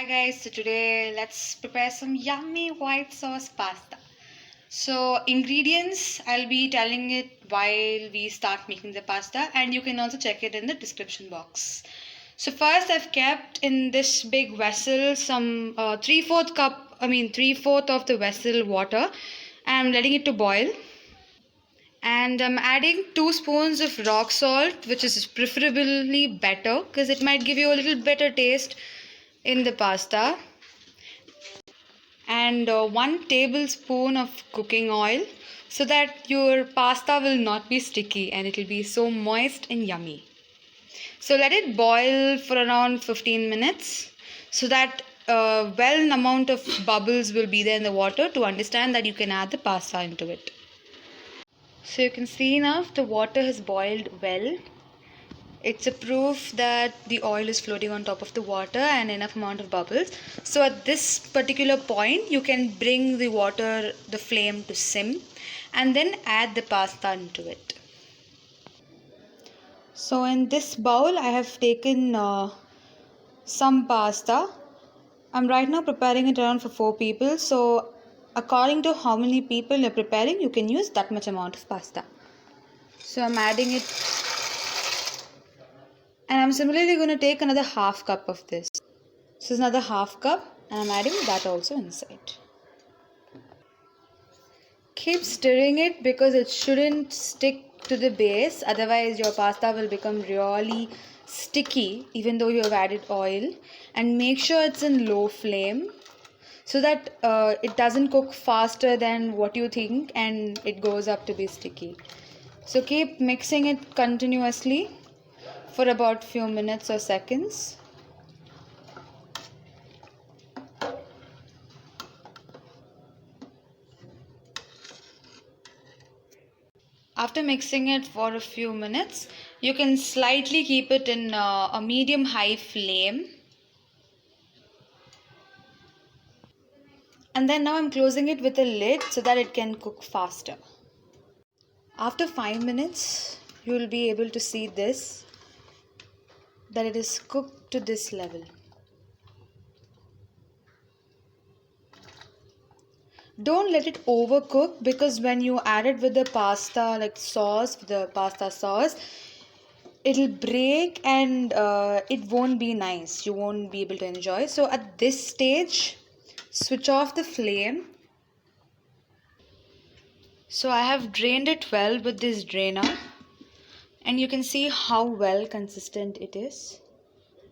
guys, so today let's prepare some yummy white sauce pasta. So ingredients, I'll be telling it while we start making the pasta, and you can also check it in the description box. So first I've kept in this big vessel some 3/4 cup, 3/4 of the vessel water. I'm letting it to boil, and I'm adding 2 spoons of rock salt, which is preferably better because it might give you a little better taste in the pasta, and 1 tablespoon of cooking oil so that your pasta will not be sticky and it will be so moist and yummy. So let it boil for around 15 minutes so that well amount of bubbles will be there in the water to understand that you can add the pasta into it. So you can see now the water has boiled well. It's a proof that the oil is floating on top of the water and enough amount of bubbles. So at this particular point, you can bring the flame to sim, and then add the pasta into it. So in this bowl, I have taken some pasta. I'm right now preparing it around for 4 people. So according to how many people you're preparing, you can use that much amount of pasta. So I'm adding it. And I'm similarly going to take another half cup of this. So it's another half cup, and I'm adding that also inside. Keep stirring it because it shouldn't stick to the base, otherwise your pasta will become really sticky even though you have added oil. And make sure it's in low flame so that it doesn't cook faster than what you think and it goes up to be sticky. So keep mixing it continuously for about few minutes or seconds. After mixing it for a few minutes, you can slightly keep it in a medium-high flame. And then now I'm closing it with a lid so that it can cook faster. After 5 minutes, you will be able to see this, that it is cooked to this level. Don't let it overcook, because when you add it with the pasta the pasta sauce, it'll break and it won't be nice. You won't be able to enjoy. So at this stage, switch off the flame. So I have drained it well with this drainer, and you can see how well consistent it is.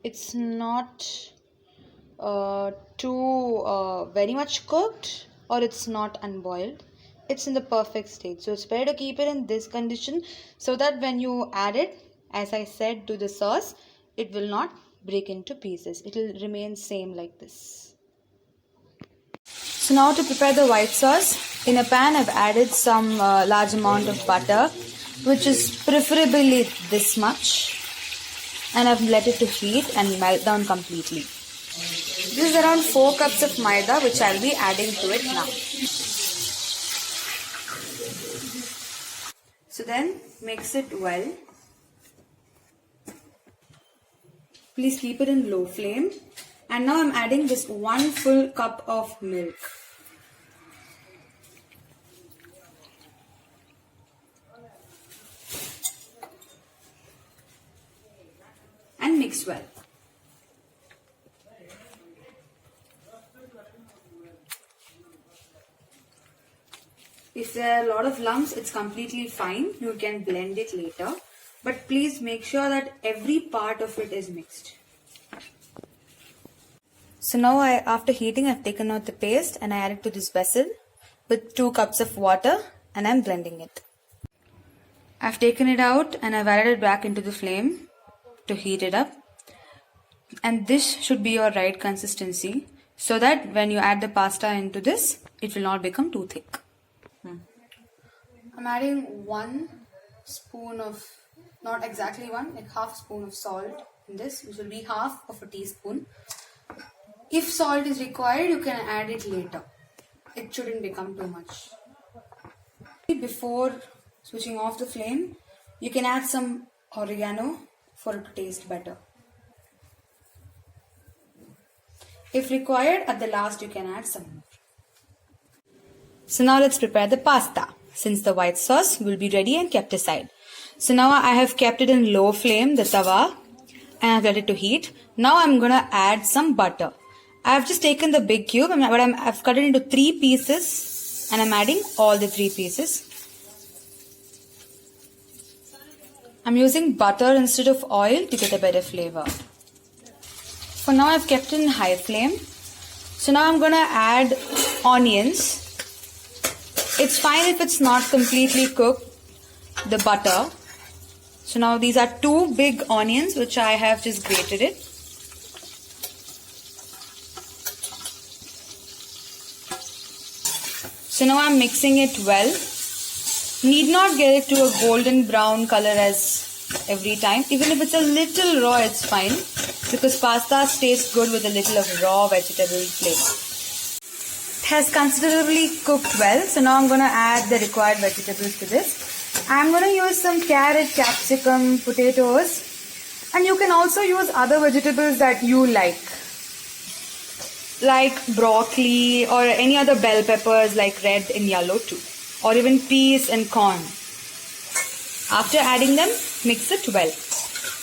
It's not too very much cooked, or it's not unboiled. It's in the perfect state. So it's better to keep it in this condition so that when you add it, as I said, to the sauce, it will not break into pieces. It will remain same like this. So now to prepare the white sauce, in a pan I've added some large amount of butter, which is preferably this much, and I've let it to heat and melt down completely. This is around 4 cups of maida, which I'll be adding to it now. So then mix it well. Please keep it in low flame. And now I'm adding this 1 full cup of milk. And mix well. If there are a lot of lumps, it's completely fine. You can blend it later. But please make sure that every part of it is mixed. So now after heating, I've taken out the paste and I add it to this vessel with 2 cups of water, and I'm blending it. I've taken it out and I've added it back into the flame to heat it up. And this should be your right consistency so that when you add the pasta into this, it will not become too thick. I'm adding 1 spoon of, not exactly 1, like half spoon of salt in this, which will be half of a teaspoon. If salt is required, you can add it later. It shouldn't become too much. Before switching off the flame, you can add some oregano for it to taste better. If required, at the last you can add some more. So now let's prepare the pasta, since the white sauce will be ready and kept aside. So now I have kept it in low flame, the tawa, and I've let it to heat. Now I'm gonna add some butter. I've just taken the big cube, but I've cut it into 3 pieces, and I'm adding all the 3 pieces. I'm using butter instead of oil to get a better flavor. For now I've kept it in high flame. So now I'm gonna add onions. It's fine if it's not completely cooked, the butter. So now these are 2 big onions which I have just grated it. So now I'm mixing it well. Need not get it to a golden brown color as every time. Even if it's a little raw, it's fine, because pasta tastes good with a little of raw vegetable flavor. It has considerably cooked well, so now I'm going to add the required vegetables to this. I'm going to use some carrot, capsicum, potatoes, and you can also use other vegetables that you like broccoli or any other bell peppers like red and yellow too, or even peas and corn. After adding them, mix it well,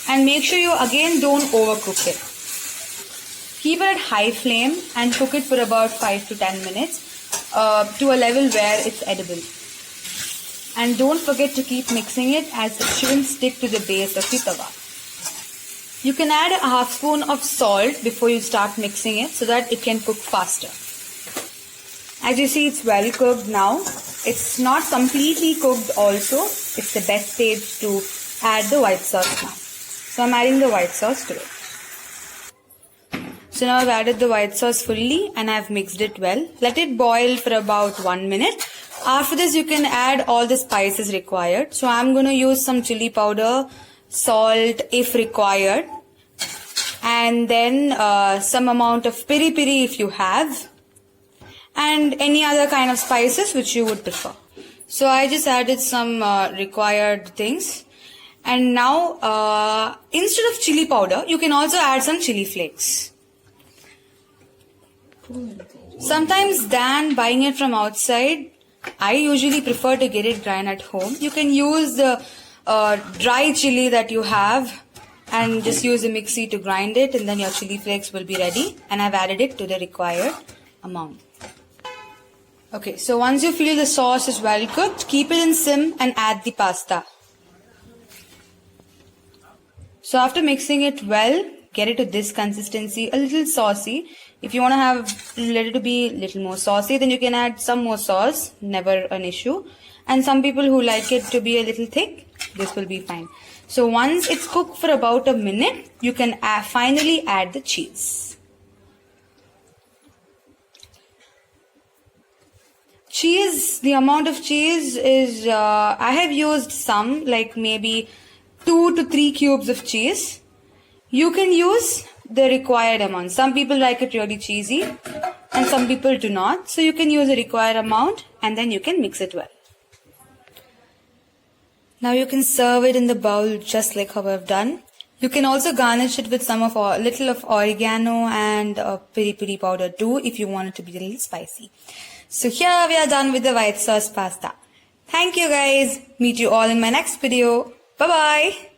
and make sure you again don't overcook it. Keep it at high flame and cook it for about 5 to 10 minutes to a level where it's edible. And don't forget to keep mixing it, as it shouldn't stick to the base of the tawa. You can add a half spoon of salt before you start mixing it so that it can cook faster. As you see, it's well cooked now. It's not completely cooked also. It's the best stage to add the white sauce now. So I'm adding the white sauce to it. So now I've added the white sauce fully and I've mixed it well. Let it boil for about 1 minute. After this, you can add all the spices required. So I'm going to use some chili powder, salt if required, and then some amount of piri piri if you have, and any other kind of spices which you would prefer. So I just added some required things. And now instead of chili powder, you can also add some chili flakes. Sometimes than buying it from outside, I usually prefer to get it grind at home. You can use the dry chili that you have and just use a mixie to grind it, and then your chili flakes will be ready. And I've added it to the required amount. Okay, so once you feel the sauce is well cooked, keep it in sim and add the pasta. So after mixing it well, get it to this consistency, a little saucy. If you want to let it to be a little more saucy, then you can add some more sauce, never an issue. And some people who like it to be a little thick, this will be fine. So once it's cooked for about a minute, you can finally add the cheese. Cheese, the amount of cheese is, I have used some, like maybe 2 to 3 cubes of cheese. You can use the required amount. Some people like it really cheesy and some people do not. So you can use the required amount and then you can mix it well. Now you can serve it in the bowl just like how I've done. You can also garnish it with some of a little of oregano and piri piri powder too if you want it to be a little spicy. So here we are done with the white sauce pasta. Thank you guys. Meet you all in my next video. Bye bye.